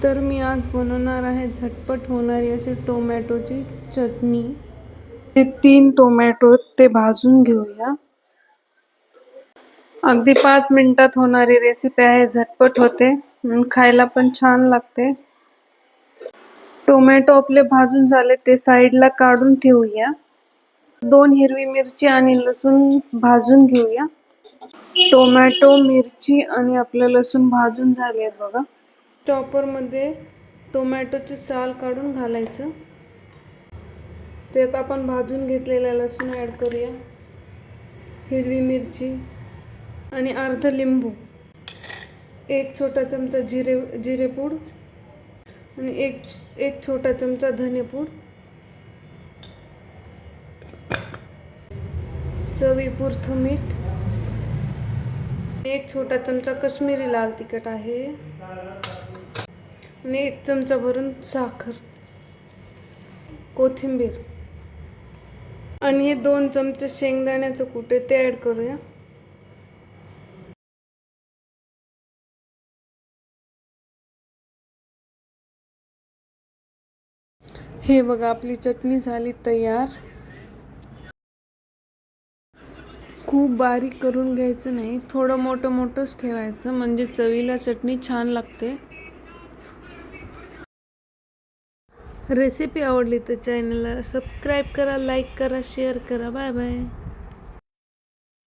तर मी आज बनवणार आहे झटपट होणारी अशी टोमॅटोची चटणी। हे 3 टोमॅटो ते भाजून घेऊया। अगदी 5 मिनिटात होणारी रेसिपी आहे, झटपट होते, खायला पण छान लागते। टोमॅटो आपले भाजून झाले, ते साईडला काढून ठेवूया। 2 हिरवी मिरची आणि लसूण भाजून घेऊया। टोमॅटो, मिरची आणि आपलं लसूण भाजून झाले आहेत बघा। चॉपर मध्ये टोमॅटोचे साल काढून घालायचं। त्यात आपण भाजून घेतलेला लसूण ॲड करूया, हिरवी मिरची आणि अर्ध लिंबू, 1 छोटा चमचा जिरेपूड आणि एक छोटा चमचा धनेपूड, चवीपुरतं मीठ, 1 छोटा चमचा काश्मीरी लाल तिखट आहे आणि 1 चमचा भरून साखर, कोथिंबीर आणि हे 2 चमचे शेंगदाण्याचं कूट ते ॲड करूया। हे बघा, आपली चटणी झाली तयार। खूप बारीक करून घ्यायचं नाही, थोडं मोठंच ठेवायचं, म्हणजे चवीला चटणी छान लागते। रेसिपी आवडली तर चॅनलला सबस्क्राईब करा, लाईक करा, शेअर करा। Bye bye.